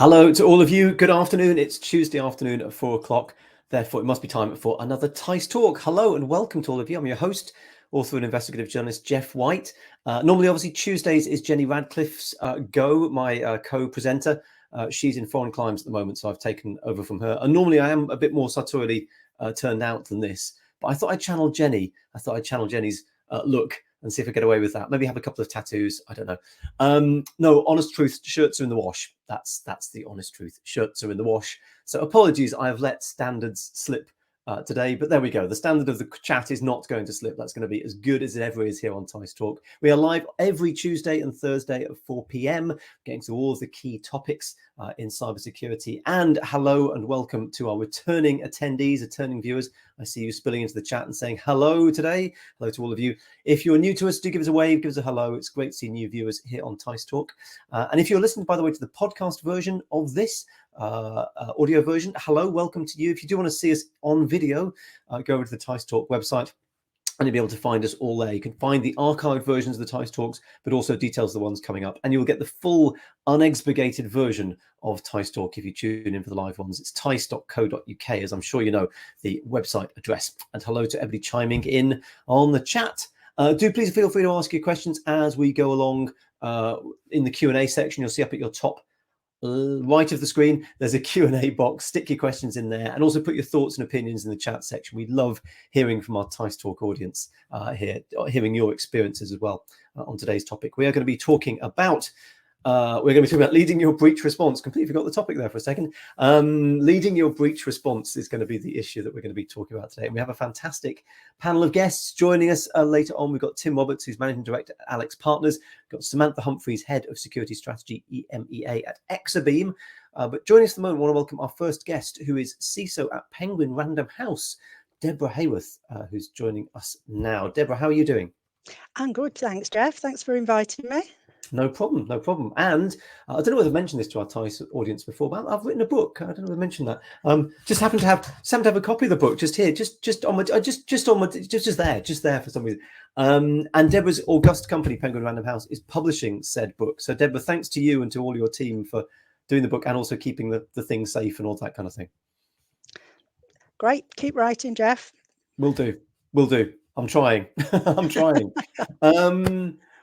Hello to all of you. Good afternoon. It's Tuesday afternoon at 4 o'clock. Therefore, it must be time for another teissTalk. Hello and welcome to all of you. I'm your host, author and investigative journalist, Jeff White. Normally, obviously, Tuesdays is Jenny Radcliffe's go, my co-presenter. She's in foreign climes at the moment, so I've taken over from her. And normally, I am a bit more sartorially turned out than this. But I thought I'd channel Jenny. I thought I'd channel Jenny's look and see if I get away with that. Maybe have a couple of tattoos. I don't know. No, honest truth, shirts are in the wash. That's the honest truth. Shirts are in the wash. So apologies, I have let standards slip today, but there we go. The standard of the chat is not going to slip. That's going to be as good as it ever is here on teissTalk. We are live every Tuesday and Thursday at 4 p.m, getting to all of the key topics in cybersecurity. And hello and welcome to our returning attendees, returning viewers. I see you spilling into the chat and saying hello today. Hello to all of you. If you're new to us, do give us a wave, give us a hello. It's great to see new viewers here on teissTalk. And if you're listening, by the way, to the podcast version of this, audio version, hello, welcome to you. If you do want to see us on video, go over to the teissTalk website and you'll be able to find us all there. You can find the archived versions of the teissTalks, but also details of the ones coming up. And you'll get the full unexpurgated version of teissTalk if you tune in for the live ones. It's teiss.co.uk, as I'm sure you know, the website address. And hello to everybody chiming in on the chat. Do please feel free to ask your questions as we go along in the Q&A section. You'll see up at your top right of the screen, there's a Q&A box. Stick your questions in there and also put your thoughts and opinions in the chat section. We love hearing from our teissTalk audience here, hearing your experiences as well on today's topic. We are going to be talking about leading your breach response. Completely forgot the topic there for a second. Leading your breach response is going to be the issue that we're going to be talking about today. And we have a fantastic panel of guests joining us later on. We've got Tim Roberts, who's Managing Director at Alex Partners. We've got Samantha Humphreys, Head of Security Strategy, EMEA at Exabeam. But joining us at the moment, I want to welcome our first guest, who is CISO at Penguin Random House, Deborah Hayworth, who's joining us now. Deborah, how are you doing? I'm good, thanks, Jeff. Thanks for inviting me. No problem, no problem. And I don't know whether I mentioned this to our Thais audience before, but I've written a book. I don't know whether I mentioned that. Just happen to have a copy of the book just here, just there for some reason. And Deborah's august company, Penguin Random House, is publishing said book. So Deborah, thanks to you and to all your team for doing the book and also keeping the thing safe and all that kind of thing. Great, keep writing, Jeff. Will do. I'm trying. I'm trying.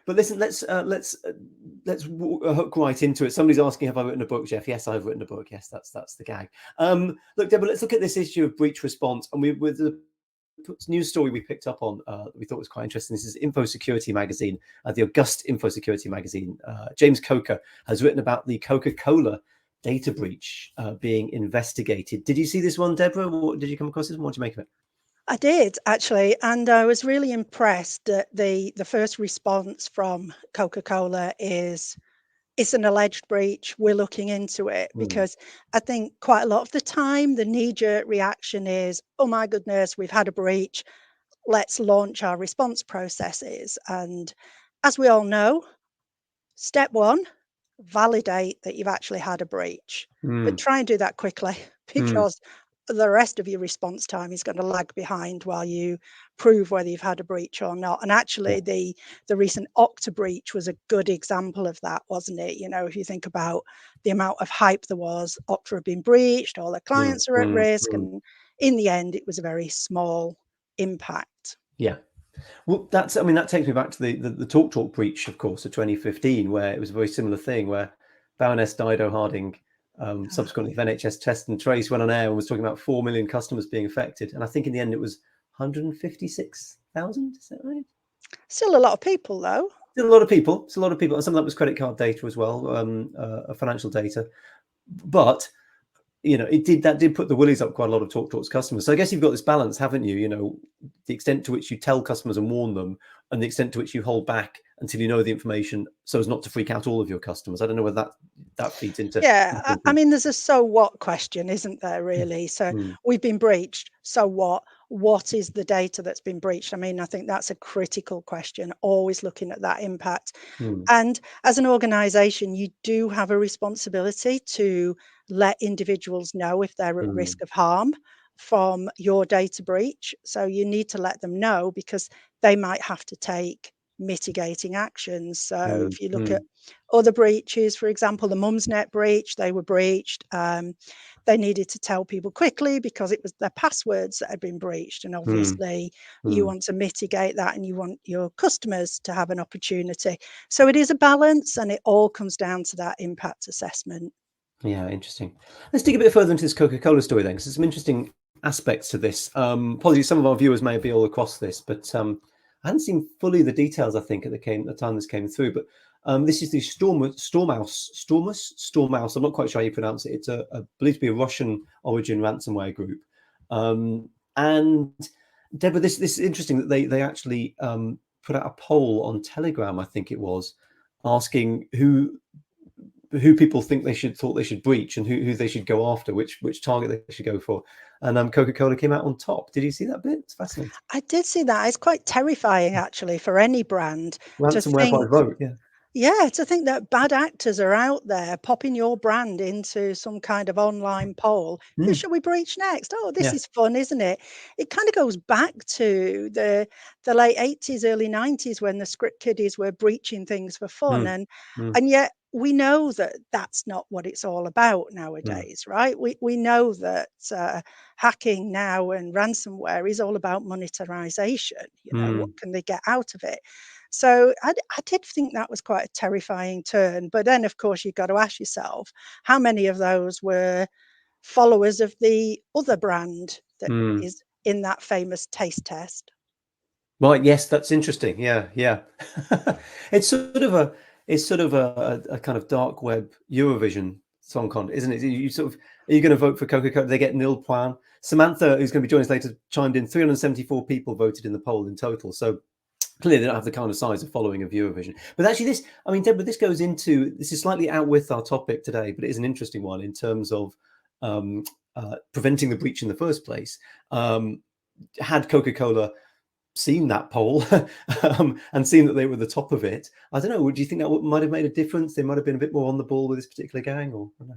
But listen, let's hook right into it. Somebody's asking, have I written a book, Jeff? Yes, I've written a book. Yes, that's the gag. Look, Deborah, let's look at this issue of breach response. And with the news story we picked up on, we thought was quite interesting. This is Info Security magazine, the August Info Security magazine. James Coker has written about the Coca-Cola data breach being investigated. Did you see this one, Deborah? Did you come across this one? What do you make of it? I did, actually, and I was really impressed that the first response from Coca-Cola is, it's an alleged breach, we're looking into it, because I think quite a lot of the time the knee-jerk reaction is, oh my goodness, we've had a breach, let's launch our response processes. And as we all know, step one, validate that you've actually had a breach, but try and do that quickly, because the rest of your response time is going to lag behind while you prove whether you've had a breach or not. And actually, the recent Okta breach was a good example of that, wasn't it? You know, if you think about the amount of hype there was, Okta had been breached, all their clients are at risk, and in the end, it was a very small impact. Yeah. Well, that takes me back to the TalkTalk breach, of course, of 2015, where it was a very similar thing, where Baroness Dido Harding, subsequently of NHS Test and Trace, went on air and was talking about 4 million customers being affected. And I think in the end it was 156,000. Is that right? Still a lot of people, though. Still a lot of people. And some of that was credit card data as well, financial data. But you know, that did put the willies up quite a lot of TalkTalk's customers. So I guess you've got this balance, haven't you? You know, the extent to which you tell customers and warn them, and the extent to which you hold back until you know the information, so as not to freak out all of your customers. I don't know whether that feeds into. Yeah, I mean, there's a so what question, isn't there? Really? So we've been breached. So what? What is the data that's been breached? I mean, I think that's a critical question. Always looking at that impact. And as an organisation, you do have a responsibility to let individuals know if they're at risk of harm from your data breach. So you need to let them know, because they might have to take mitigating actions. So Mm, if you look at mm, other breaches, for example, the Mumsnet breach, they were breached. They needed to tell people quickly because it was their passwords that had been breached. And mm, obviously, you mm. want to mitigate that and you want your customers to have an opportunity. So it is a balance and it all comes down to that impact assessment. Yeah, interesting. Let's dig a bit further into this Coca-Cola story then, because there's some interesting aspects to this. Apologies, some of our viewers may be all across this, but I hadn't seen fully the details, I think, at the time this came through. But this is the Stormouse. I'm not quite sure how you pronounce it. It's believed to be a Russian origin ransomware group. And Deborah, this is interesting that they actually put out a poll on Telegram, I think it was, asking who people think thought they should breach and who they should go after, which target they should go for. And Coca-Cola came out on top. Did you see that bit? It's fascinating. I did see that. It's quite terrifying, actually, for any brand to Ransomware by think. vote. Yeah. Yeah, to think that bad actors are out there popping your brand into some kind of online poll. Who Mm, shall we breach next? Oh, this yeah. is fun, isn't it? It kind of goes back to the late 80s, early 90s when the script kiddies were breaching things for fun. Mm, mm, And yet we know that that's not what it's all about mm, nowadays, right? We know that hacking now and ransomware is all about monetization. What mm, can they get out of it? So I did think that was quite a terrifying turn. But then, of course, you've got to ask yourself, how many of those were followers of the other brand that mm. is in that famous taste test? Right. Yes, that's interesting. Yeah, yeah. it's sort of a a kind of dark web Eurovision song contest, isn't it? You sort of are you going to vote for Coca-Cola? They get nil plan. Samantha, who's going to be joining us later, chimed in. 374 people voted in the poll in total. So clearly, they don't have the kind of size of following of Eurovision. But actually, I mean, Deborah, this is slightly out with our topic today, but it is an interesting one in terms of um, preventing the breach in the first place. Had Coca-Cola seen that poll and seen that they were the top of it, I don't know. Do you think that might have made a difference? They might have been a bit more on the ball with this particular gang, or I don't know.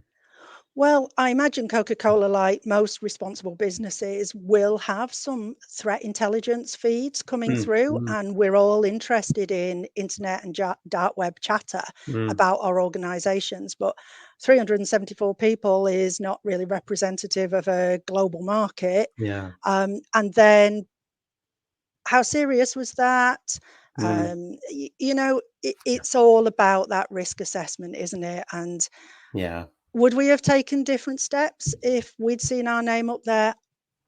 Well, I imagine Coca-Cola, like most responsible businesses, will have some threat intelligence feeds coming Mm, through, mm, and we're all interested in internet and dark web chatter mm, about our organizations. But 374 people is not really representative of a global market. yeah. And then how serious was that? Mm, It's all about that risk assessment, isn't it? And yeah. would we have taken different steps if we'd seen our name up there?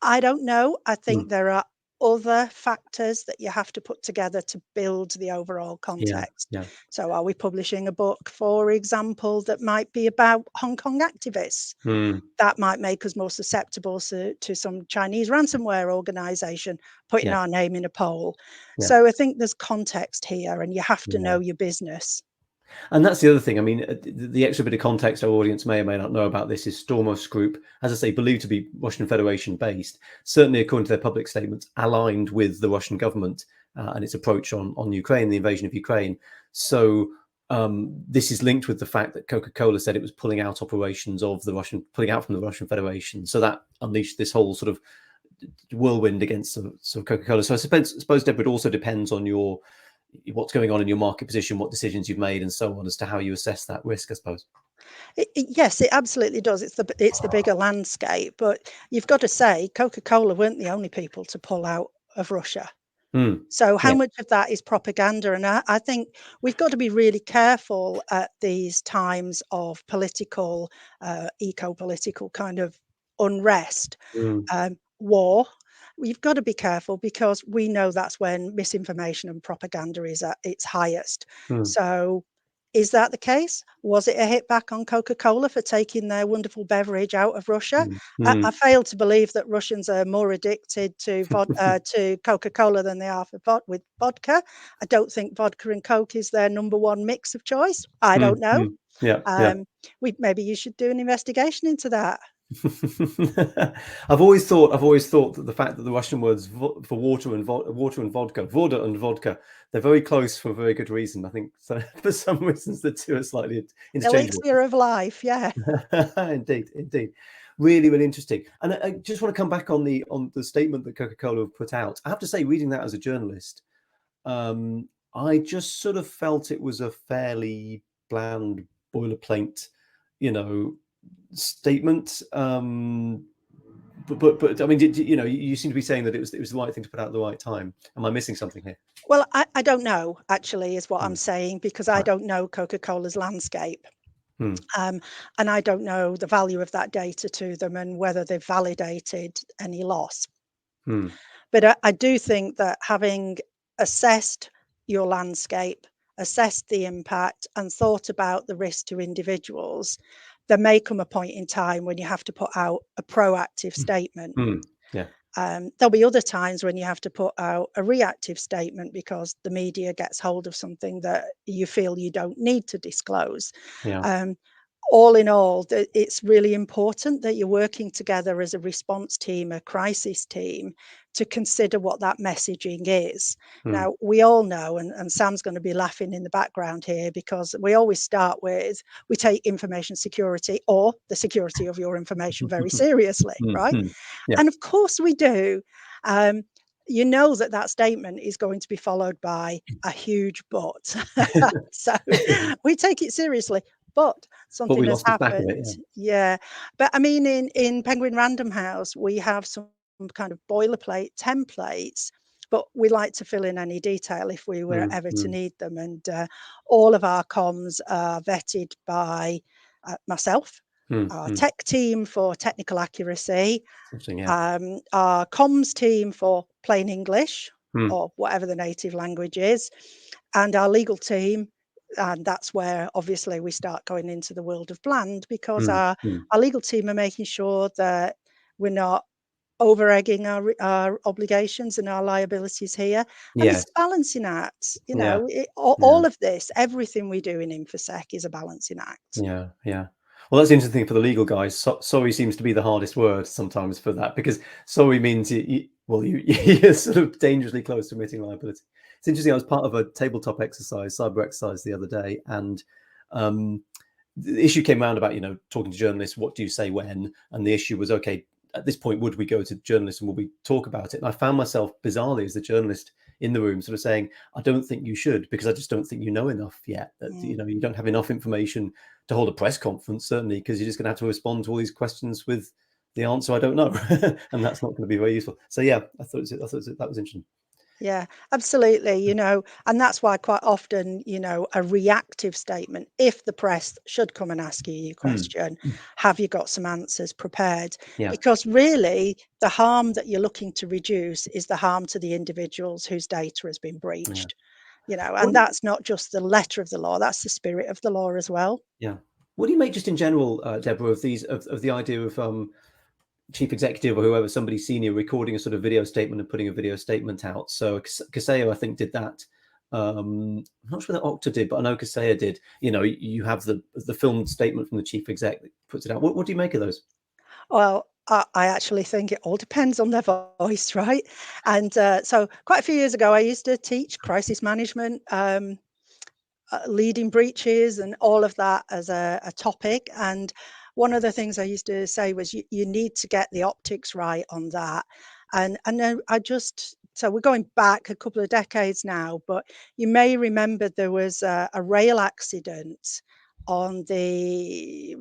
I don't know. I think Mm, there are other factors that you have to put together to build the overall yeah. context. Yeah. So, are we publishing a book, for example, that might be about Hong Kong activists? Mm, That might make us more susceptible to some Chinese ransomware organization putting yeah. our name in a poll. Yeah. So, I think there's context here, and you have to Yeah. know your business. And that's the other thing. I mean, the extra bit of context our audience may or may not know about this is Stormos Group, as I say, believed to be Russian Federation based, certainly according to their public statements, aligned with the Russian government and its approach on Ukraine, the invasion of Ukraine. So this is linked with the fact that Coca-Cola said it was pulling out pulling out from the Russian Federation. So that unleashed this whole sort of whirlwind against sort of Coca-Cola. So I suppose Deborah, it also depends on what's going on in your market position, what decisions you've made, and so on, as to how you assess that risk, I suppose. Yes, it absolutely does. It's the bigger landscape, but you've got to say Coca-Cola weren't the only people to pull out of Russia. Mm, So how yeah. much of that is propaganda? And I think we've got to be really careful at these times of political, eco-political kind of unrest, Mm, war. We've got to be careful because we know that's when misinformation and propaganda is at its highest. mm, So, is that the case? Was it a hit back on Coca-Cola for taking their wonderful beverage out of Russia? mm, I mm. fail to believe that Russians are more addicted to Coca-Cola than they are with vodka. I don't think vodka and Coke is their number one mix of choice. I Mm, don't know. mm. Yeah, yeah. Um, maybe you should do an investigation into that. I've always thought that the fact that the Russian words for water and vodka, voda and vodka, they're very close for a very good reason. I think so, for some reasons the two are slightly interchangeable. Elixir of life, yeah. Indeed, indeed. Really, really interesting. And I just want to come back on the statement that Coca-Cola have put out. I have to say, reading that as a journalist, I just sort of felt it was a fairly bland boilerplate, you know, statement. But I mean, you seem to be saying that it was the right thing to put out at the right time. Am I missing something here? Well, I don't know, actually, is what I'm Mm, saying, because I right. don't know Coca-Cola's landscape. Hmm. And I don't know the value of that data to them and whether they've validated any loss. Hmm. But I do think that having assessed your landscape, assessed the impact, and thought about the risk to individuals, there may come a point in time when you have to put out a proactive statement. Hmm. Yeah. There'll be other times when you have to put out a reactive statement because the media gets hold of something that you feel you don't need to disclose. Yeah. Um, all in all, it's really important that you're working together as a response team, a crisis team, to consider what that messaging is. Hmm. Now, we all know, and Sam's going to be laughing in the background here, because we always start with, we take information security or the security of your information very seriously, Hmm. right? Hmm. Yeah. And of course we do. Um, you know that that statement is going to be followed by a huge but. So we take it seriously. But But something we has lost the back of happened. it. Yeah. Yeah. But I mean, in Penguin Random House, we have some kind of boilerplate templates, but we like to fill in any detail if we were Hmm. ever to Hmm. need them. And all of our comms are vetted by myself, Hmm. our Hmm. tech team for technical accuracy, Interesting. Yeah. our comms team for plain English Hmm. or whatever the native language is, and our legal team. And that's where obviously we start going into the world of bland, because Hmm. Hmm. our legal team are making sure that we're not over egging our obligations and our liabilities here. And it's Yes. a balancing act. Yeah. Yeah. All of this, everything we do in InfoSec is a balancing act. Yeah, yeah. Well, that's the interesting thing for the legal guys. Sorry seems to be the hardest word sometimes for that, because sorry means you're sort of dangerously close to admitting liability. It's interesting. I was part of a tabletop exercise, cyber exercise, the other day, and um, the issue came around about talking to journalists. What do you say when? And the issue was, okay, at this point, would we go to journalists and will we talk about it? And I found myself bizarrely as the journalist in the room, sort of saying, I don't think you should, because I just don't think you know enough yet. That Mm. you don't have enough information to hold a press conference, certainly, because you're just going to have to respond to all these questions with the answer I don't know, and that's not going to be very useful. So yeah, that was interesting. Yeah, absolutely. And that's why quite often, a reactive statement, if the press should come and ask you your Hmm. question, have you got some answers prepared? Yeah, Because really, the harm that you're looking to reduce is the harm to the individuals whose data has been yeah. breached, What and that's not just the letter of the law, that's the spirit of the law as well. yeah. What do you make just in general, Deborah, of the idea of chief executive or whoever, somebody senior, recording a sort of video statement and putting a video statement out? So Kaseya, I think, did that. I'm not sure that Okta did, but I know Kaseya did. You have the filmed statement from the chief exec that puts it out. What do you make of those? Well, I actually think it all depends on their voice, right? And so quite a few years ago, I used to teach crisis management. Leading breaches and all of that as a topic. And one of the things I used to say was you need to get the optics right on that. And then so we're going back a couple of decades now, but you may remember there was a rail accident on the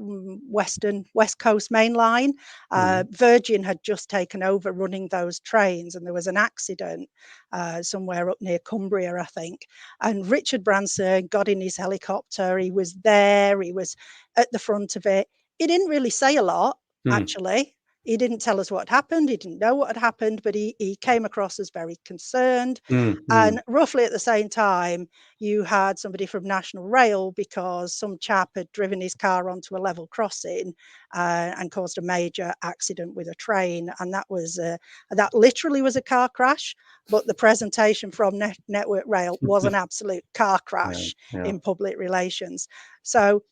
West Coast Main Line. Mm. Virgin had just taken over running those trains, and there was an accident somewhere up near Cumbria, I think. And Richard Branson got in his helicopter. He was there. He was at the front of it. He didn't really say a lot, Mm. actually. He didn't tell us what had happened. He didn't know what had happened, but he came across as very concerned. Mm. Mm. And roughly at the same time, you had somebody from National Rail, because some chap had driven his car onto a level crossing and caused a major accident with a train. And that literally was a car crash, but the presentation from Network Rail was an absolute car Yeah, crash yeah. in public relations. So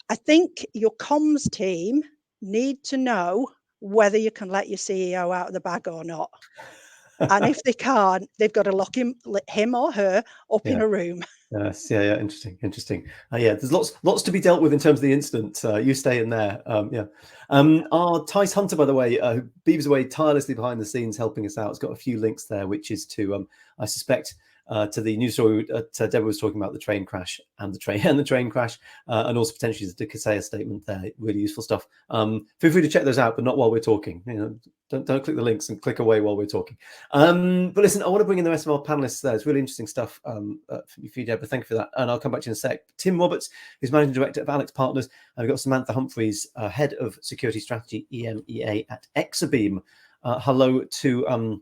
I think your comms team need to know whether you can let your CEO out of the bag or not. And if they can't, they've got to lock him or her up in Yeah. a room. Yes, yeah, yeah, interesting, interesting. Yeah, there's lots to be dealt with in terms of the incident. You stay in there. Yeah. Our Tice Hunter, by the way, who beavers away tirelessly behind the scenes helping us out, has got a few links there, which is to, I suspect, to the news story. Deborah was talking about the train crash and the train crash, and also potentially the Kaseya statement there. Really useful stuff. Feel free to check those out, but not while we're talking. Don't click the links and click away while we're talking. But listen, I want to bring in the rest of our panelists there. It's really interesting stuff for you, Deborah. Thank you for that. And I'll come back to you in a sec. Tim Roberts, who's Managing Director of Alex Partners. And we've got Samantha Humphreys, Head of Security Strategy, EMEA at Exabeam. Hello to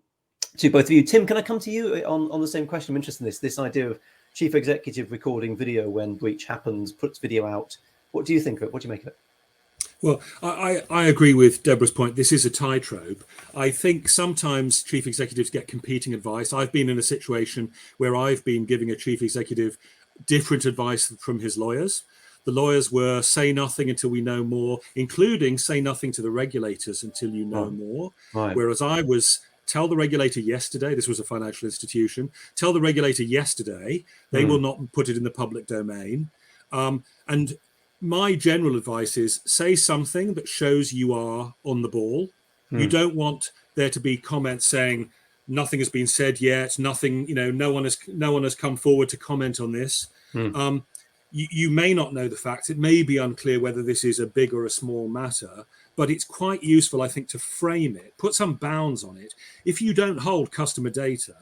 both of you. Tim, can I come to you on the same question? I'm interested in this idea of chief executive recording video when breach happens, puts video out. What do you think of it? What do you make of it? Well, I agree with Deborah's point. This is a tightrope. I think sometimes chief executives get competing advice. I've been in a situation where I've been giving a chief executive different advice from his lawyers. The lawyers were say nothing until we know more, including say nothing to the regulators until you know more. Right. Whereas I was tell the regulator yesterday, this was a financial institution, tell the regulator yesterday, they will not put it in the public domain. And my general advice is say something that shows you are on the ball. You don't want there to be comments saying nothing has been said yet, nothing, no one has come forward to comment on this. You may not know the facts. It may be unclear whether this is a big or a small matter, but it's quite useful, I think, to frame it, put some bounds on it. If you don't hold customer data,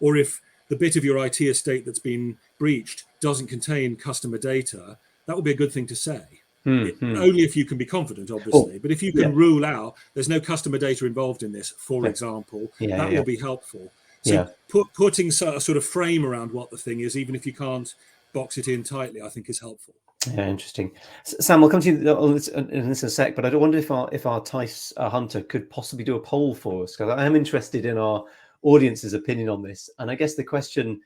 or if the bit of your IT estate that's been breached doesn't contain customer data, that would be a good thing to say. Only if you can be confident, obviously. But if you can rule out there's no customer data involved in this, for example, that will be helpful. So putting a sort of frame around what the thing is, even if you can't box it in tightly, I think is helpful. Yeah, interesting. Sam, we'll come to you on this in a sec, but I wonder if our Tice Hunter could possibly do a poll for us, because I am interested in our audience's opinion on this. And I guess the question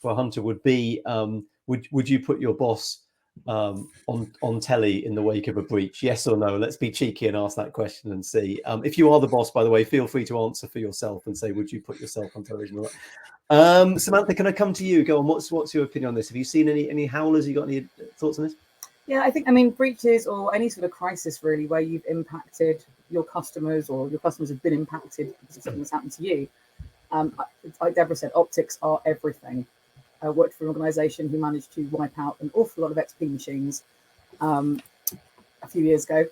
for Hunter would be, would you put your boss on telly in the wake of a breach? Yes or no? Let's be cheeky and ask that question and see. If you are the boss, by the way, feel free to answer for yourself and say, would you put yourself on television? Samantha, can I come to you? Go on. What's your opinion on this? Have you seen any howlers? You got any thoughts on this? Yeah, I mean, breaches or any sort of crisis really where you've impacted your customers or your customers have been impacted because of something that's happened to you. Like Deborah said, optics are everything. I worked for an organisation who managed to wipe out an awful lot of XP machines a few years ago,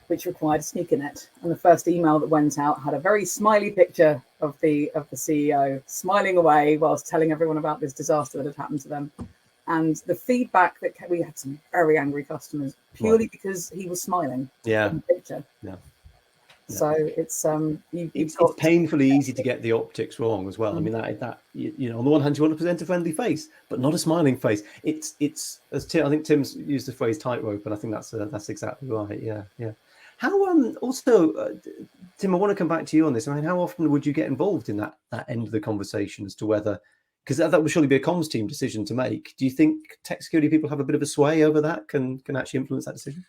which required a sneaker net. And the first email that went out had a very smiley picture of the CEO smiling away whilst telling everyone about this disaster that had happened to them. And the feedback that we had some very angry customers purely because he was smiling in the picture. So it's it's painfully easy to get the optics wrong as well. I mean that on the one hand you want to present a friendly face, but not a smiling face. It's as I think Tim's used the phrase tightrope, and I think that's exactly right. Yeah. How also, Tim, I want to come back to you on this. I mean, how often would you get involved in that end of the conversation as to whether, because that would surely be a comms team decision to make. Do you think tech security people have a bit of a sway over that? Can actually influence that decision?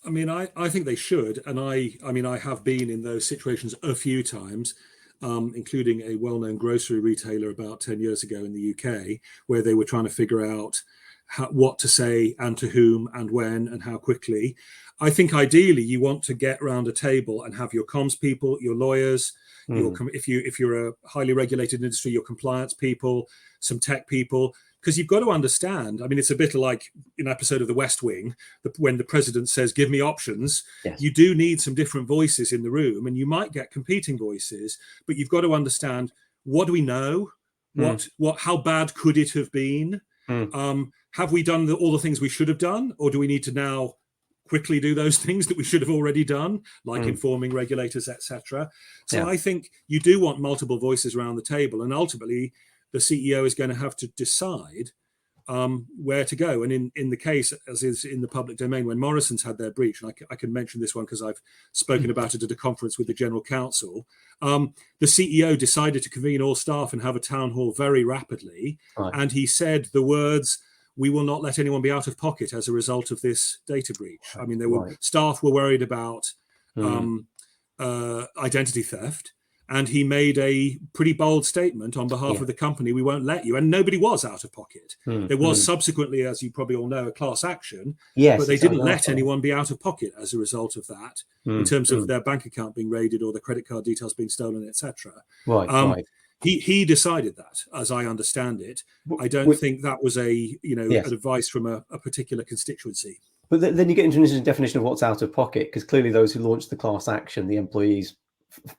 I mean, I think they should, and I have been in those situations a few times, including a well-known grocery retailer about 10 years ago in the UK, where they were trying to figure out what to say and to whom and when and how quickly. I think ideally you want to get around a table and have your comms people, your lawyers, if you're a highly regulated industry, your compliance people, some tech people, because you've got to understand. I mean, it's a bit like an episode of The West Wing, when the president says, give me options. Yes. You do need some different voices in the room, and you might get competing voices, but you've got to understand, what do we know? How bad could it have been? Have we done all the things we should have done, or do we need to now quickly do those things that we should have already done, like informing regulators, etc. So I think you do want multiple voices around the table, and ultimately the CEO is going to have to decide where to go. And in the case, as is in the public domain, when Morrison's had their breach, and I can mention this one because I've spoken about it at a conference with the General Counsel, the CEO decided to convene all staff and have a town hall very rapidly. And he said the words, "We will not let anyone be out of pocket as a result of this data breach." I mean, staff were worried about identity theft. And he made a pretty bold statement on behalf of the company: we won't let you. And nobody was out of pocket. There was subsequently, as you probably all know, a class action, but they didn't let anyone be out of pocket as a result of that, in terms of their bank account being raided or their credit card details being stolen, etc. He decided that, as I understand it. I don't think that was Yes. advice from a particular constituency. But then you get into a definition of what's out of pocket, because clearly those who launched the class action, the employees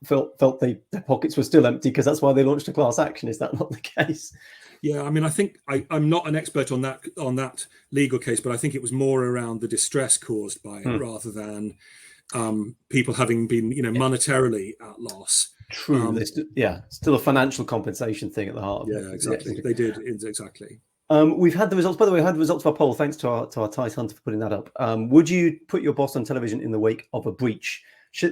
felt their pockets were still empty, because that's why they launched a class action. Is that not the case? Yeah, I mean, I think I'm not an expert on that legal case, but I think it was more around the distress caused by it rather than people having been, monetarily at loss. True. Still a financial compensation thing at the heart of it. Yeah, exactly. They did exactly. We've had the results. By the way, we had the results of our poll. Thanks to our Tice Hunter for putting that up. Would you put your boss on television in the wake of a breach?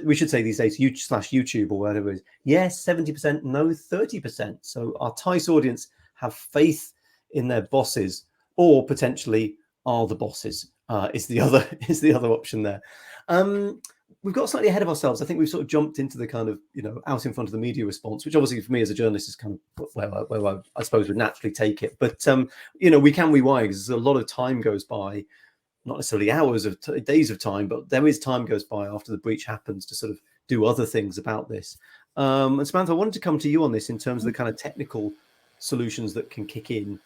We should say these days, YouTube or whatever it is. Yes, 70%. No, 30%. So our Tice audience have faith in their bosses, or potentially are the bosses. Is the other option there. We've got slightly ahead of ourselves. I think we've sort of jumped into the kind of, out in front of the media response, which obviously for me as a journalist is kind of where I suppose would naturally take it. But, we why, because a lot of time goes by, not necessarily hours of days of time, but there is time goes by after the breach happens to sort of do other things about this. And Samantha, I wanted to come to you on this in terms of the kind of technical solutions that can kick in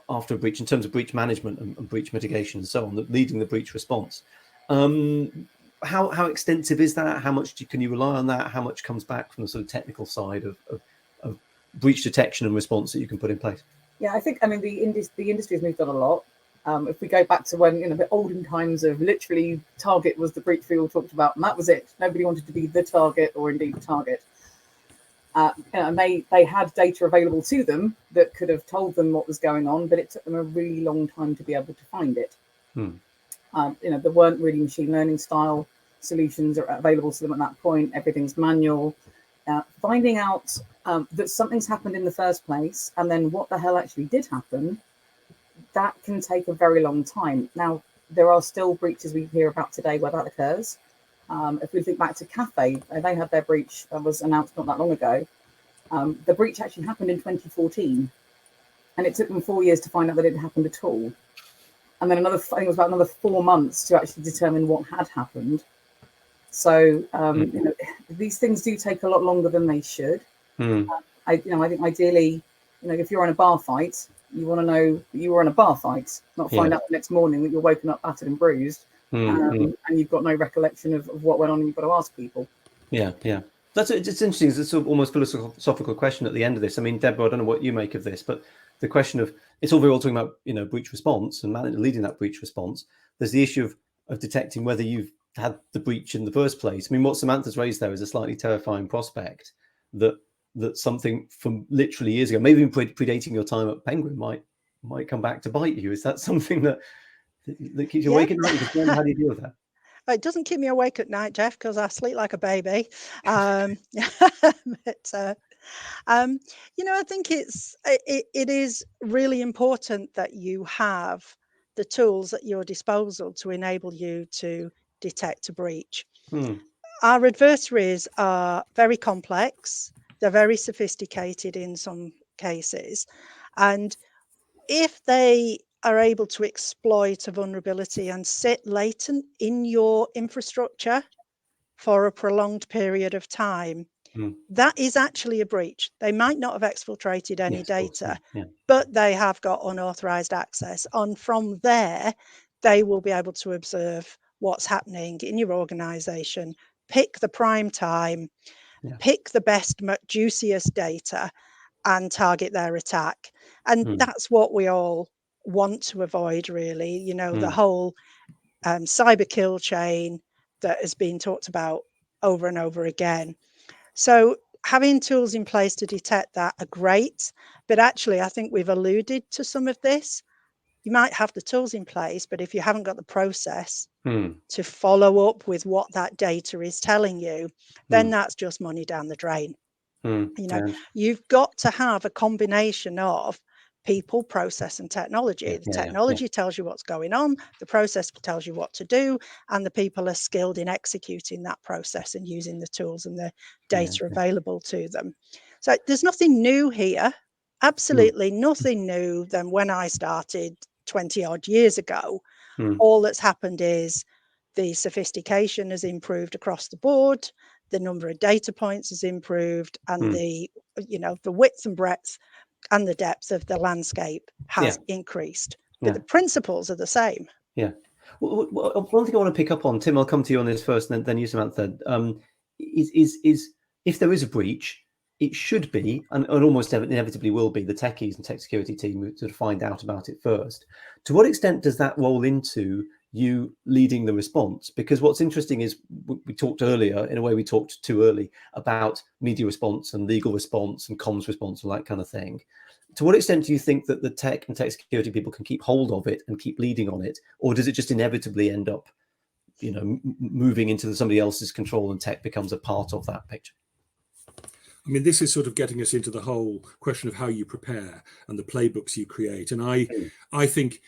after a breach, in terms of breach management and breach mitigation and so on, leading the breach response. How extensive is that? How much can you rely on that? How much comes back from the sort of technical side of breach detection and response that you can put in place? Yeah, I think, the industry has moved on a lot. If we go back to when, the olden times of literally target was the breach we all talked about, and that was it. Nobody wanted to be the target or indeed the target. And they had data available to them that could have told them what was going on, but it took them a really long time to be able to find it. There weren't really machine learning style solutions available to them at that point. Everything's manual. Finding out that something's happened in the first place, and then what the hell actually did happen, that can take a very long time. Now, there are still breaches we hear about today where that occurs. If we think back to Cathay, they had their breach that was announced not that long ago. The breach actually happened in 2014, and it took them 4 years to find out that it happened at all. And then I think it was about another 4 months to actually determine what had happened. So, these things do take a lot longer than they should. I think ideally, if you're in a bar fight, you want to know that you were in a bar fight, not find out the next morning that you're woken up battered and bruised, and you've got no recollection of what went on, and you've got to ask people. Yeah. It's interesting. It's a sort of almost philosophical question at the end of this. I mean, Deborah, I don't know what you make of this, but the question of, it's all very well talking about, breach response and leading that breach response. There's the issue of detecting whether you've had the breach in the first place. I mean, what Samantha's raised there is a slightly terrifying prospect that something from literally years ago, maybe even predating your time at Penguin, might come back to bite you. Is that something that keeps you awake at night? How do you deal with that? It doesn't keep me awake at night, Jeff, because I sleep like a baby. But I think it is really important that you have the tools at your disposal to enable you to detect a breach. Our adversaries are very complex. They're very sophisticated in some cases. And if they are able to exploit a vulnerability and sit latent in your infrastructure for a prolonged period of time, that is actually a breach. They might not have exfiltrated any data, but they have got unauthorized access. And from there, they will be able to observe what's happening in your organization, pick the prime time, pick the best, juiciest data, and target their attack. And that's what we all want to avoid, really. The whole cyber kill chain that has been talked about over and over again. So having tools in place to detect that are great, but actually I think we've alluded to some of this. You might have the tools in place, but if you haven't got the process to follow up with what that data is telling you, then that's just money down the drain. You've got to have a combination of people, process, and technology. The technology tells you what's going on, the process tells you what to do, and the people are skilled in executing that process and using the tools and the data available to them. So there's nothing new here, absolutely nothing new than when I started 20 odd years ago. All that's happened is the sophistication has improved across the board, the number of data points has improved, and the the width and breadth and the depth of the landscape has increased, but the principles are the same. Yeah. Well, one thing I want to pick up on, Tim, I'll come to you on this first, and then you, Samantha. Is if there is a breach, it should be, and almost inevitably will be, the techies and tech security team who sort of find out about it first. To what extent does that roll into you leading the response? Because what's interesting is we talked earlier, in a way we talked too early, about media response and legal response and comms response and that kind of thing. To what extent do you think that the tech and tech security people can keep hold of it and keep leading on it, or does it just inevitably end up, moving into somebody else's control and tech becomes a part of that picture? I mean, this is sort of getting us into the whole question of how you prepare and the playbooks you create. And I think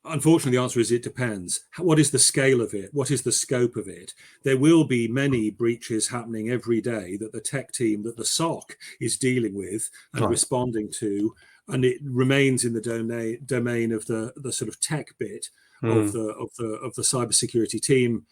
unfortunately, the answer is it depends. What is the scale of it? What is the scope of it? There will be many breaches happening every day that the tech team, that the SOC is dealing with and responding to, and it remains in the domain of the sort of tech bit of the cybersecurity team.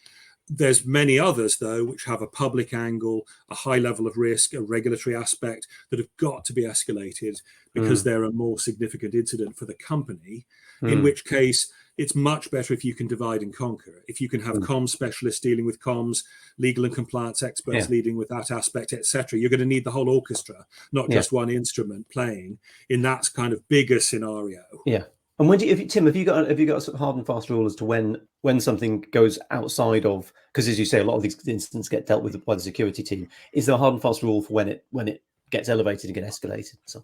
There's many others, though, which have a public angle, a high level of risk, a regulatory aspect that have got to be escalated because they're a more significant incident for the company, in which case it's much better if you can divide and conquer. If you can have comms specialists dealing with comms, legal and compliance experts leading with that aspect, etc. You're going to need the whole orchestra, not just one instrument playing in that kind of bigger scenario. Yeah. And when Tim, have you got a sort of hard and fast rule as to when something goes outside of, because as you say, a lot of these incidents get dealt with by the security team. Is there a hard and fast rule for when it gets elevated and gets escalated? So,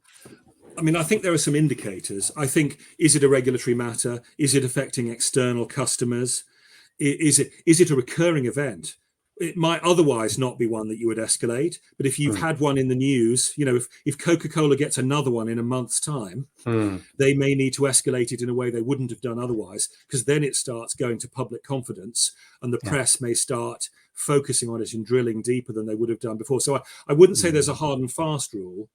I mean, I think there are some indicators. I think, is it a regulatory matter? Is it affecting external customers? Is it a recurring event? It might otherwise not be one that you would escalate, but if you've had one in the news, if Coca-Cola gets another one in a month's time, they may need to escalate it in a way they wouldn't have done otherwise, because then it starts going to public confidence and the press may start focusing on it and drilling deeper than they would have done before. So I wouldn't say there's a hard and fast rule,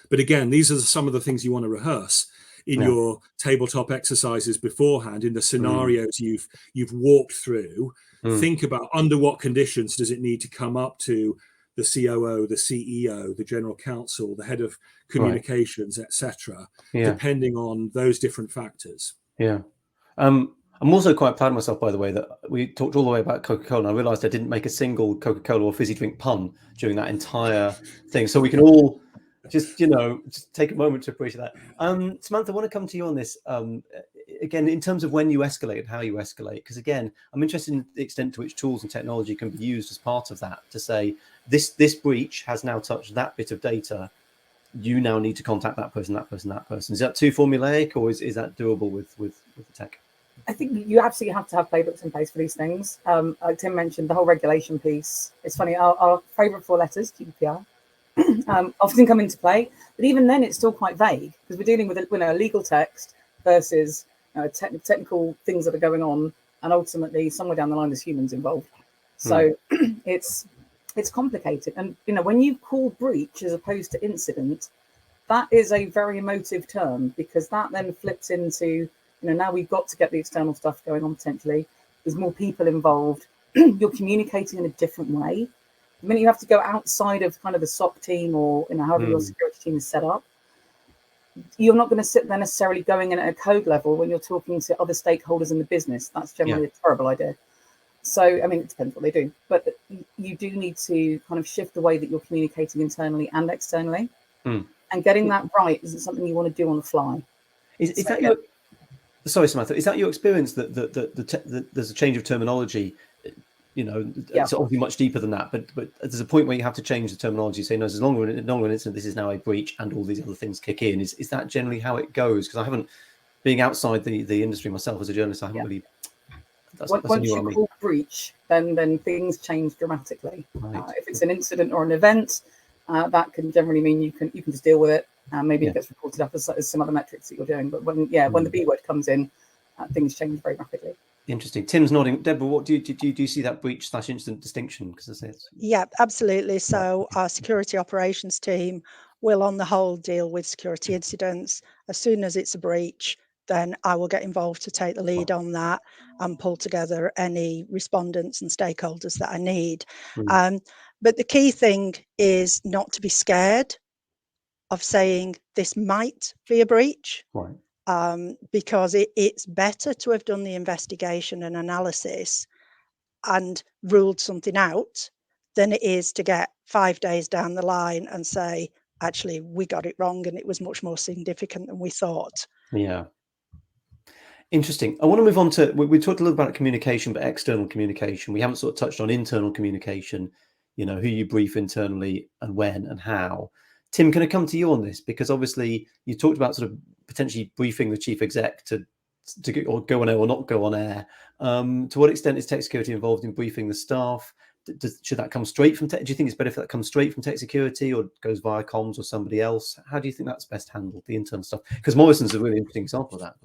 but again, these are some of the things you want to rehearse in your tabletop exercises beforehand, in the scenarios you've walked through. Think about under what conditions does it need to come up to the COO, the CEO, the general counsel, the head of communications, etc., depending on those different factors. Yeah. I'm also quite proud of myself, by the way, that we talked all the way about Coca-Cola, and I realized I didn't make a single Coca-Cola or fizzy drink pun during that entire thing. So we can all just take a moment to appreciate that. Samantha, I want to come to you on this. Again, in terms of when you escalate, how you escalate, because again, I'm interested in the extent to which tools and technology can be used as part of that to say, this breach has now touched that bit of data. You now need to contact that person, that person, that person. Is that too formulaic, or is that doable with the tech? I think you absolutely have to have playbooks in place for these things. Like Tim mentioned, the whole regulation piece. It's funny, our favourite 4 letters, GDPR, often come into play, but even then it's still quite vague, because we're dealing with a legal text versus technical things that are going on, and ultimately somewhere down the line there's humans involved. So it's complicated. And when you call breach as opposed to incident, that is a very emotive term, because that then flips into now we've got to get the external stuff going on potentially. There's more people involved. You're communicating in a different way. The minute you have to go outside of kind of the SOC team or however your security team is set up, you're not going to sit there necessarily going in at a code level when you're talking to other stakeholders in the business. That's generally a terrible idea. So, I mean, it depends what they do, but you do need to kind of shift the way that you're communicating internally and externally. And getting that right isn't something you want to do on the fly. Is that your... Sorry, Samantha, is that your experience that there's a change of terminology? It's obviously much deeper than that, but there's a point where you have to change the terminology. Say, no, as long as an incident, this is now a breach, and all these other things kick in. Is that generally how it goes? Because I haven't, being outside the industry myself as a journalist, I haven't really. Once you call breach, then things change dramatically. If it's an incident or an event, that can generally mean you can just deal with it. Maybe it gets reported up as some other metrics that you're doing. But when the B word comes in, things change very rapidly. Interesting. Tim's nodding. Deborah, what do you see that breach/incident distinction? Because I say it's... Yeah, absolutely. So our security operations team will, on the whole, deal with security incidents. As soon as it's a breach, then I will get involved to take the lead on that and pull together any respondents and stakeholders that I need. But the key thing is not to be scared of saying this might be a breach, Right. because it's better to have done the investigation and analysis and ruled something out than it is to get 5 days down the line and say, actually, we got it wrong and it was much more significant than we thought. Yeah. Interesting. I want to move on to, we talked a little about communication, but external communication. We haven't sort of touched on internal communication, who you brief internally and when and how. Tim, can I come to you on this? Because obviously you talked about sort of potentially briefing the chief exec to or go on air or not go on air. To what extent is tech security involved in briefing the staff? Should that come straight from tech? Do you think it's better if that comes straight from tech security or goes via comms or somebody else? How do you think that's best handled, the internal stuff? Because Morrison's a really interesting example of that.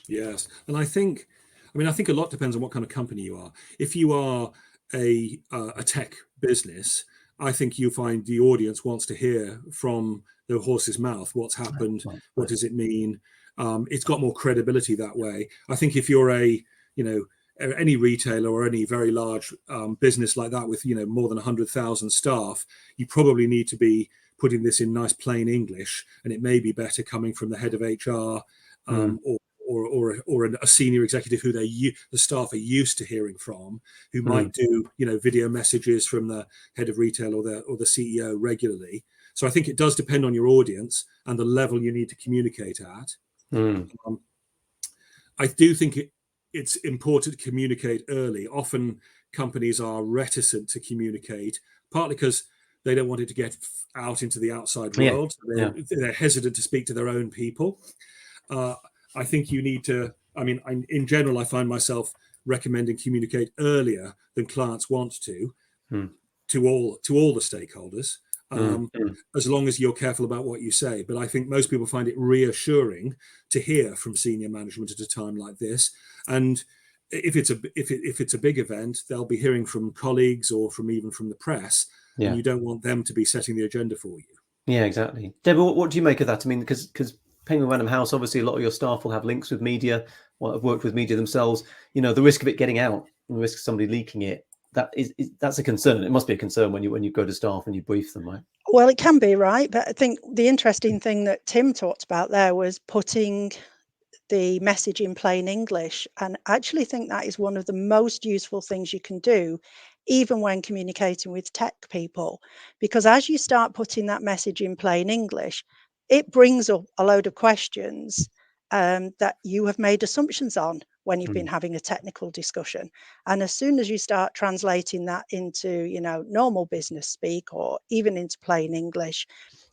Yes, and I think a lot depends on what kind of company you are. If you are a tech business, I think you find the audience wants to hear from the horse's mouth what's happened, Right. what does it mean. It's got more credibility that way. I think if you're any retailer or any very large business like that with more than 100,000 staff, you probably need to be putting this in nice plain English, and it may be better coming from the head of HR or a senior executive who the staff are used to hearing from, who might do video messages from the head of retail or the CEO regularly. So I think it does depend on your audience and the level you need to communicate at. I do think it's important to communicate early. Often companies are reticent to communicate, partly because they don't want it to get out into the outside world. They're hesitant to speak to their own people. I think you need to, in general, I find myself recommending communicate earlier than clients want to all the stakeholders, as long as you're careful about what you say. But I think most people find it reassuring to hear from senior management at a time like this. And if it's a big event, they'll be hearing from colleagues or even from the press, and you don't want them to be setting the agenda for you. Yeah, exactly. Deborah, what do you make of that? I mean, because Penguin Random House, obviously, a lot of your staff will have links with media, or have worked with media themselves. The risk of it getting out, and the risk of somebody leaking it, that's a concern. It must be a concern when you go to staff and you brief them, right? Well, it can be, right? But I think the interesting thing that Tim talked about there was putting the message in plain English. And I actually think that is one of the most useful things you can do, even when communicating with tech people, because as you start putting that message in plain English, it brings up a load of questions that you have made assumptions on when you've been having a technical discussion. And as soon as you start translating that into, normal business speak or even into plain English,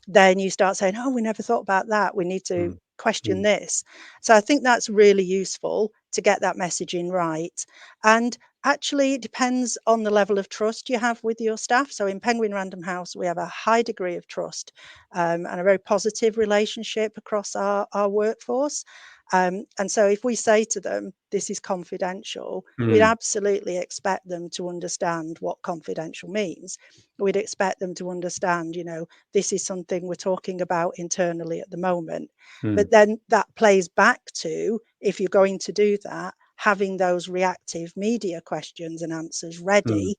then you start saying, oh, we never thought about that. We need to question this. So I think that's really useful to get that messaging right. And actually, it depends on the level of trust you have with your staff. So in Penguin Random House, we have a high degree of trust and a very positive relationship across our workforce. And so if we say to them, this is confidential, we'd absolutely expect them to understand what confidential means. We'd expect them to understand, this is something we're talking about internally at the moment. But then that plays back to, if you're going to do that, having those reactive media questions and answers ready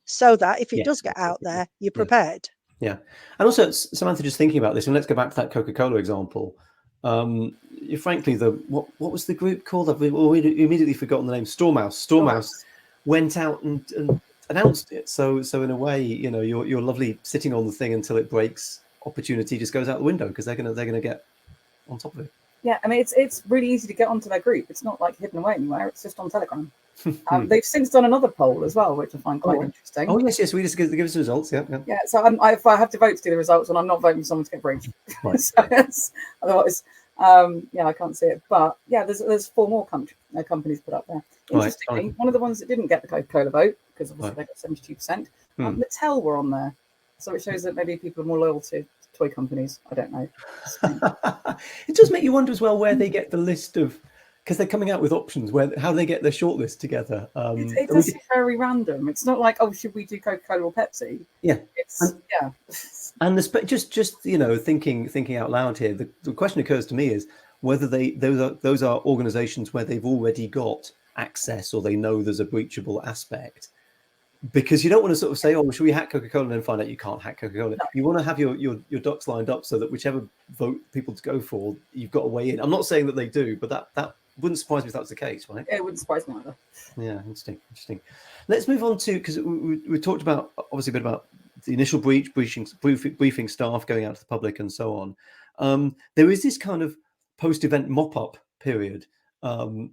so that if it does get out there, you're prepared. Yeah. And also, Samantha, just thinking about this, and let's go back to that Coca-Cola example. Frankly, what was the group called? I've immediately forgotten the name. Stormhouse went out and announced it. So in a way, your lovely sitting on the thing until it breaks opportunity just goes out the window, because they're gonna get on top of it. Yeah, I mean, it's really easy to get onto their group. It's not like hidden away anywhere. It's just on Telegram. They've since done another poll as well, which I find quite interesting. Oh yes, we just give us the results. Yeah. So if I have to vote to do the results, and I'm not voting for someone to get breached. Right. So otherwise, I can't see it. But yeah, there's 4 more companies put up there. Interestingly, Right. one of the ones that didn't get the Coca-Cola vote, because obviously they got 72%, Mattel were on there. So it shows that maybe people are more loyal to toy companies. I don't know. It does make you wonder as well where they get the list of, because they're coming out with options, how they get their shortlist together. It does seem very random. It's not like, oh, should we do Coca-Cola or Pepsi? Yeah. And just thinking out loud here, the question occurs to me is whether those are organizations where they've already got access or they know there's a breachable aspect. because you don't want to sort of say, "Oh, should we hack Coca-Cola?" and then find out you can't hack Coca-Cola. No. You want to have your ducks lined up so that whichever vote people to go for, you've got a way in. I'm not saying that they do, but that wouldn't surprise me if that was the case, right? It wouldn't surprise me either. Yeah, interesting. Let's move on to, because we talked about obviously a bit about the initial briefing staff going out to the public and so on. There is this kind of post-event mop-up period,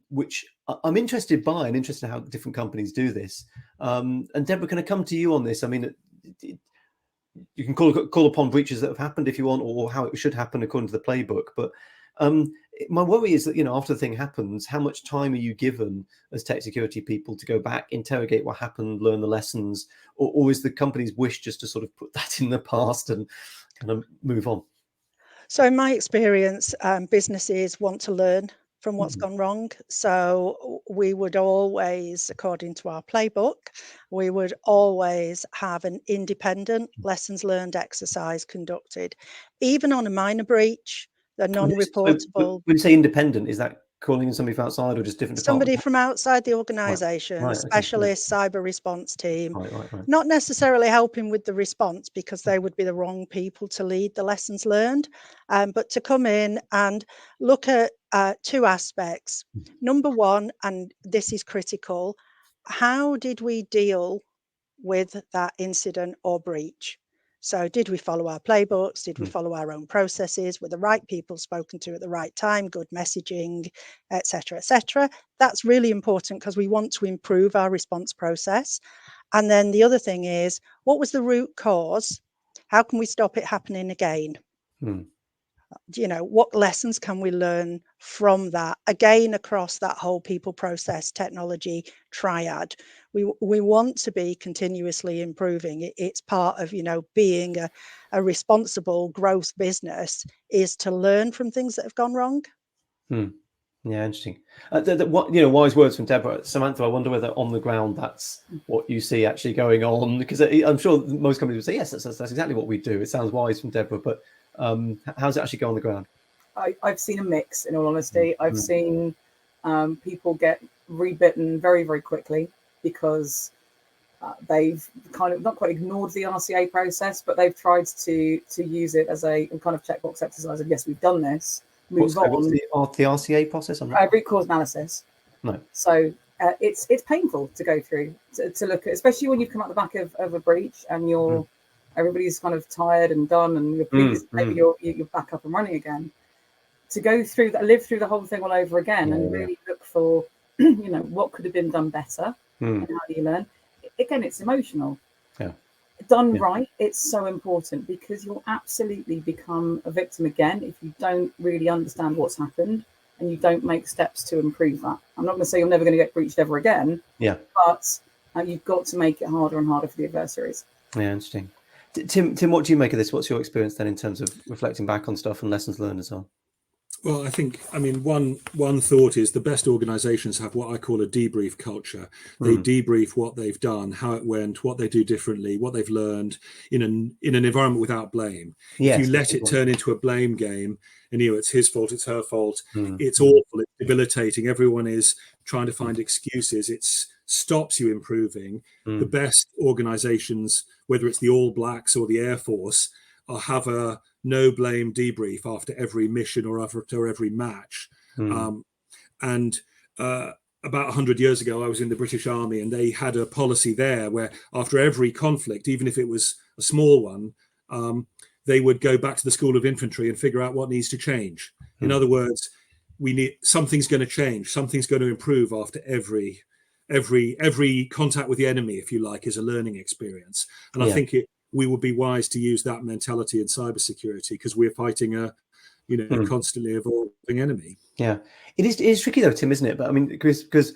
which I'm interested by and interested in how different companies do this. And Deborah, can I come to you on this? I mean, you can call upon breaches that have happened if you want, or how it should happen according to the playbook. But my worry is that, after the thing happens, how much time are you given as tech security people to go back, interrogate what happened, learn the lessons, or is the company's wish just to sort of put that in the past and kind of move on? So in my experience, businesses want to learn from what's gone wrong. So we would always, according to our playbook, we would always have an independent lessons learned exercise conducted, even on a minor breach, the non-reportable. When you say independent, is that calling in somebody from outside or just different Somebody departments? from outside the organisation, Right, okay, specialist cyber response team, Right. not necessarily helping with the response because they would be the wrong people to lead the lessons learned, but to come in and look at two aspects. Number one, and this is critical, how did we deal with that incident or breach? So did we follow our playbooks? Did we follow our own processes? Were the right people spoken to at the right time? Good messaging, etc., etc. That's really important because we want to improve our response process. And then the other thing is, what was the root cause? How can we stop it happening again? What lessons can we learn from that? Again, across that whole people, process, technology triad, we want to be continuously improving. It's part of, being a responsible growth business is to learn from things that have gone wrong. Yeah, interesting. Wise words from Deborah. Samantha, I wonder whether on the ground that's what you see actually going on, because I'm sure most companies would say, yes, that's exactly what we do. It sounds wise from Deborah, but how's it actually go on the ground? I've seen a mix, in all honesty. I've seen people get rebitten very, very quickly because they've kind of not quite ignored the RCA process, but they've tried to use it as a kind of checkbox exercise of, yes, we've done this. What's the RCA process? Root cause analysis. No. So it's painful to go through, to look at, especially when you've come out the back of a breach and everybody's kind of tired and done, and maybe you're back up and running again. To go through that, live through the whole thing all over again, and really look for, what could have been done better, and how do you learn? Again, it's emotional. Yeah. Done right, it's so important because you'll absolutely become a victim again if you don't really understand what's happened and you don't make steps to improve that. I'm not going to say you're never going to get breached ever again. Yeah. But you've got to make it harder and harder for the adversaries. Yeah, interesting. Tim, what do you make of this? What's your experience then in terms of reflecting back on stuff and lessons learned as well? Well, I mean, one thought is the best organizations have what I call a debrief culture. They debrief what they've done, how it went, what they do differently, what they've learned in an environment without blame. Yes, if you let it turn into a blame game and it's his fault, it's her fault, it's awful, it's debilitating. Everyone is trying to find excuses. It stops you improving. The best organizations, whether it's the All Blacks or the Air Force, have a no blame debrief after every mission or after every match. And about 100 years ago, I was in the British Army, and they had a policy there where after every conflict, even if it was a small one, they would go back to the School of Infantry and figure out what needs to change. In other words, something's going to change, something's going to improve after every contact with the enemy, if you like, is a learning experience. And I think we would be wise to use that mentality in cybersecurity because we're fighting a constantly evolving enemy. Yeah, it is tricky though, Tim, isn't it? But I mean, because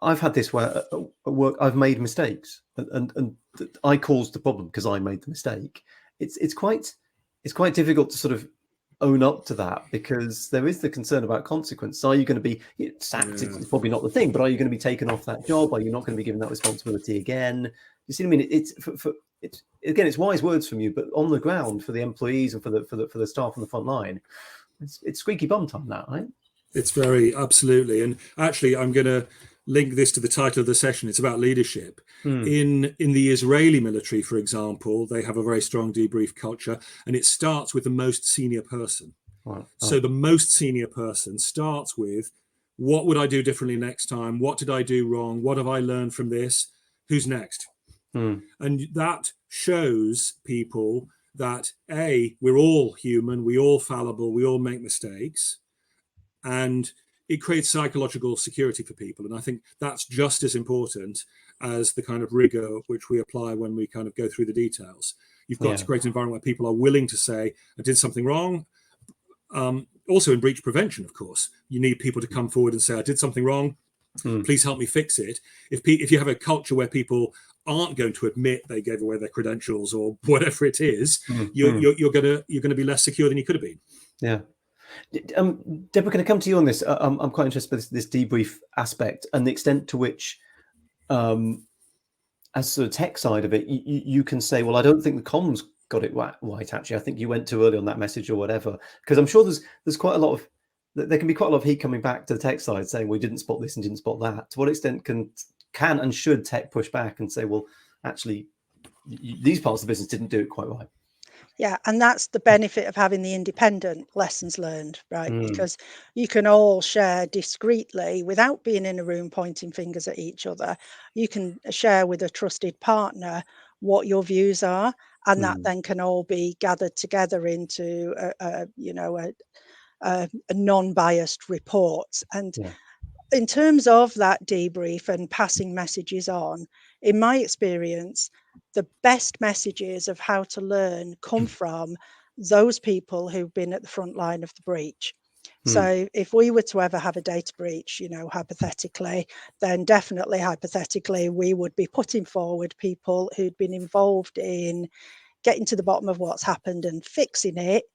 I've had this where at work I've made mistakes and I caused the problem because I made the mistake. It's quite difficult to sort of own up to that because there is the concern about consequence. Are you going to be sacked? Yeah. It's probably not the thing, but are you going to be taken off that job? Are you not going to be given that responsibility again? You see what I mean? It's wise words from you, but on the ground for the employees and for the staff on the front line, it's squeaky bum time now, right? It's very absolutely. And actually, I'm going to link this to the title of the session. It's about leadership. Hmm. In the Israeli military, for example, they have a very strong debrief culture, and it starts with the most senior person. Right. So the most senior person starts with, what would I do differently next time? What did I do wrong? What have I learned from this? Who's next? Hmm. And that shows people that we're all human, we all fallible, we all make mistakes, and it creates psychological security for people. And I think that's just as important as the kind of rigor which we apply when we kind of go through the details. You've got to create an environment where people are willing to say, I did something wrong. Also in breach prevention, of course, you need people to come forward and say, I did something wrong. Please help me fix it. If you have a culture where people aren't going to admit they gave away their credentials or whatever it is, you're going to be less secure than you could have been. Yeah. Deborah, can I come to you on this? I'm quite interested in this debrief aspect and the extent to which, as sort of tech side of it, you can say, well, I don't think the comms got it right. Actually, I think you went too early on that message or whatever. Because I'm sure there's quite a lot of, there can be quite a lot of heat coming back to the tech side saying we didn't spot this and didn't spot that. To what extent can and should tech push back and say, well, actually, these parts of the business didn't do it quite right? Yeah, and that's the benefit of having the independent lessons learned, right? Because you can all share discreetly without being in a room pointing fingers at each other. You can share with a trusted partner what your views are, and that then can all be gathered together into a non-biased report. And in terms of that debrief and passing messages on, in my experience, the best messages of how to learn come from those people who've been at the front line of the breach. So if we were to ever have a data breach, hypothetically, then definitely hypothetically, we would be putting forward people who'd been involved in getting to the bottom of what's happened and fixing it,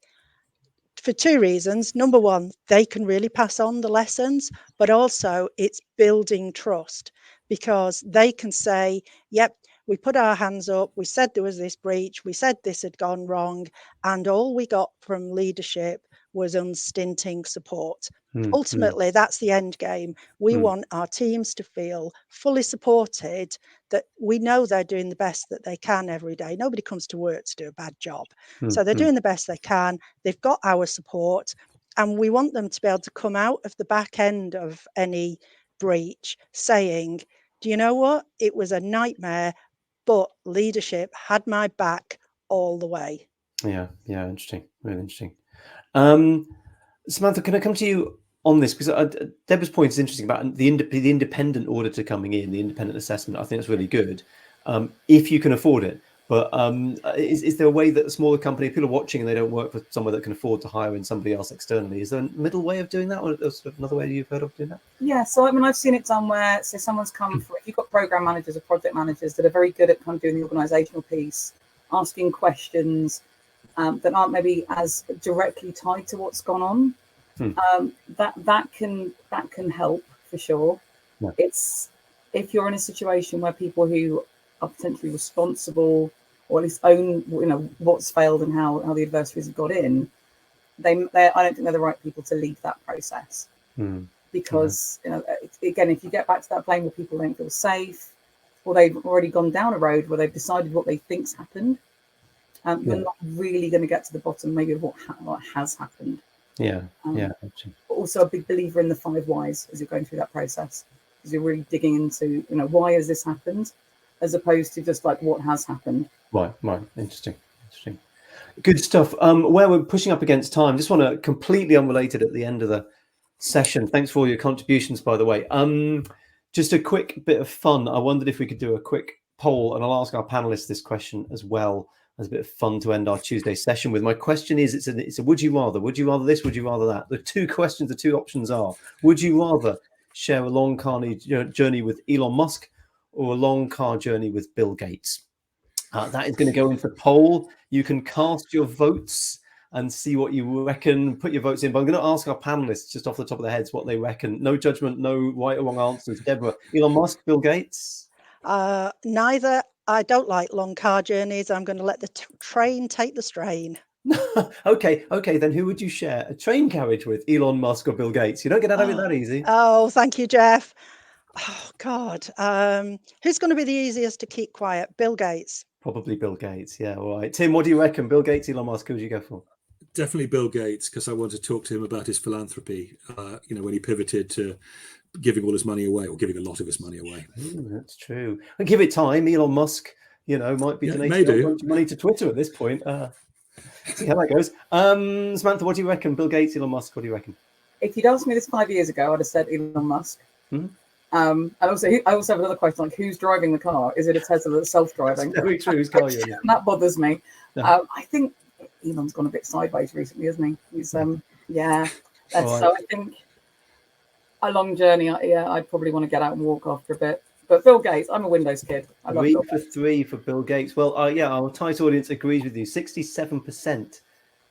for two reasons. Number one, they can really pass on the lessons, but also it's building trust, because they can say, yep, we put our hands up, we said there was this breach, we said this had gone wrong, and all we got from leadership was unstinting support. Ultimately, that's the end game. We want our teams to feel fully supported, that we know they're doing the best that they can every day. Nobody comes to work to do a bad job. So they're doing the best they can. They've got our support, and we want them to be able to come out of the back end of any breach saying, do you know what? It was a nightmare, but leadership had my back all the way. Yeah, interesting, really interesting. Samantha, can I come to you on this? Because Deborah's point is interesting about the independent auditor coming in, the independent assessment. I think that's really good, if you can afford it. But is there a way that a smaller company, if people are watching and they don't work for somewhere that can afford to hire in somebody else externally, is there a middle way of doing that, or sort of another way you've heard of doing that? Yeah, so I mean, I've seen it done where, so someone's come for, if you've got program managers or project managers that are very good at kind of doing the organizational piece, asking questions that aren't maybe as directly tied to what's gone on, that can help for sure. Yeah. It's if you're in a situation where people who are potentially responsible, or at least own, what's failed and how the adversaries have got in, I don't think they're the right people to lead that process. Because again, if you get back to that plane where people don't feel safe, or they've already gone down a road where they've decided what they think's happened, you're not really going to get to the bottom maybe of what has happened. But also a big believer in the 5 whys as you're going through that process, because you're really digging into why has this happened, as opposed to just like what has happened. Right. Interesting. Good stuff. Where we're pushing up against time, just want to, completely unrelated at the end of the session, thanks for all your contributions, by the way. Just a quick bit of fun. I wondered if we could do a quick poll, and I'll ask our panelists this question as well, as a bit of fun to end our Tuesday session with. My question is, it's a would you rather this, would you rather that? The 2 questions, the 2 options are, would you rather share a long car journey with Elon Musk or a long car journey with Bill Gates? That is going to go into the poll. You can cast your votes and see what you reckon, put your votes in. But I'm going to ask our panelists just off the top of their heads what they reckon. No judgment, no right or wrong answers. Deborah, Elon Musk, Bill Gates? Neither. I don't like long car journeys. I'm going to let the train take the strain. Okay. Then who would you share a train carriage with, Elon Musk or Bill Gates? You don't get out of it that easy. Oh, thank you, Jeff. Oh God, who's going to be the easiest to keep quiet? Bill Gates. Probably Bill Gates. Yeah, all right. Tim, what do you reckon? Bill Gates, Elon Musk, who would you go for? Definitely Bill Gates, because I want to talk to him about his philanthropy. When he pivoted to giving all his money away, or giving a lot of his money away. That's true. And give it time. Elon Musk, might be donating a bunch of money to Twitter at this point. See how that goes. Samantha, what do you reckon? Bill Gates, Elon Musk, what do you reckon? If you'd asked me this 5 years ago, I'd have said Elon Musk. Mm-hmm. And I also have another question, like, who's driving the car? Is it a Tesla that's self-driving? That's very true. Whose car are you in? That bothers me. No. I think Elon's gone a bit sideways recently, hasn't he? He's yeah. Right. So I think a long journey. I'd probably want to get out and walk after a bit. But Bill Gates, I'm a Windows kid. I love Bill Gates. 3 for Bill Gates. Well, our tight audience agrees with you. 67%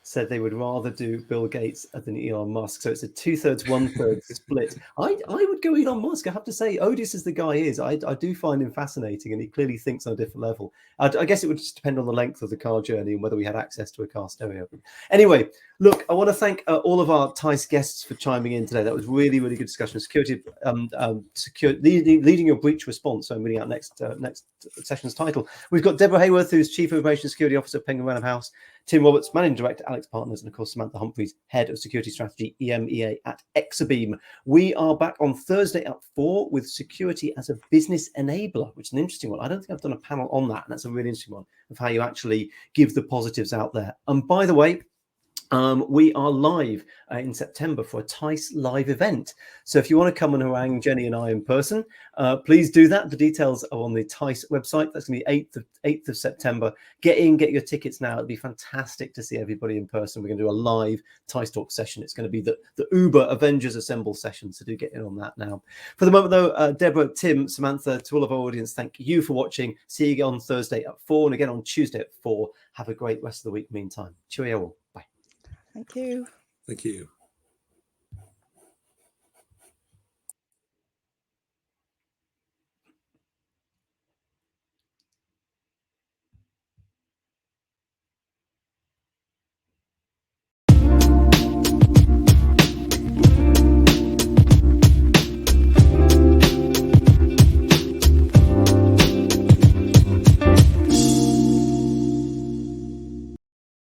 said they would rather do Bill Gates than Elon Musk. So it's a 2/3, 1/3 split. I would go Elon Musk. I have to say, odious as the guy is, I do find him fascinating, and he clearly thinks on a different level. I guess it would just depend on the length of the car journey and whether we had access to a car stereo. Anyway, look, I want to thank all of our TICE guests for chiming in today. That was really, really good discussion. Security, leading your breach response. So I'm reading out next session's title. We've got Deborah Hayworth, who's Chief Information Security Officer at Penguin Random House, Tim Roberts, Managing Director, Alex Partners, and of course, Samantha Humphreys, Head of Security Strategy, EMEA at Exabeam. We are back on Thursday at 4 with security as a business enabler, which is an interesting one. I don't think I've done a panel on that, and that's a really interesting one of how you actually give the positives out there. And by the way, we are live in September for a TICE live event. So if you want to come and harangue Jenny and I in person, please do that. The details are on the TICE website. That's going to be 8th of September. Get your tickets now. It'd be fantastic to see everybody in person. We're going to do a live teissTalk session. It's going to be the Uber Avengers Assemble session. So do get in on that now. For the moment, though, Deborah, Tim, Samantha, to all of our audience, thank you for watching. See you on Thursday at 4 and again on Tuesday at 4. Have a great rest of the week meantime. Cheerio all. Bye. Thank you. Thank you.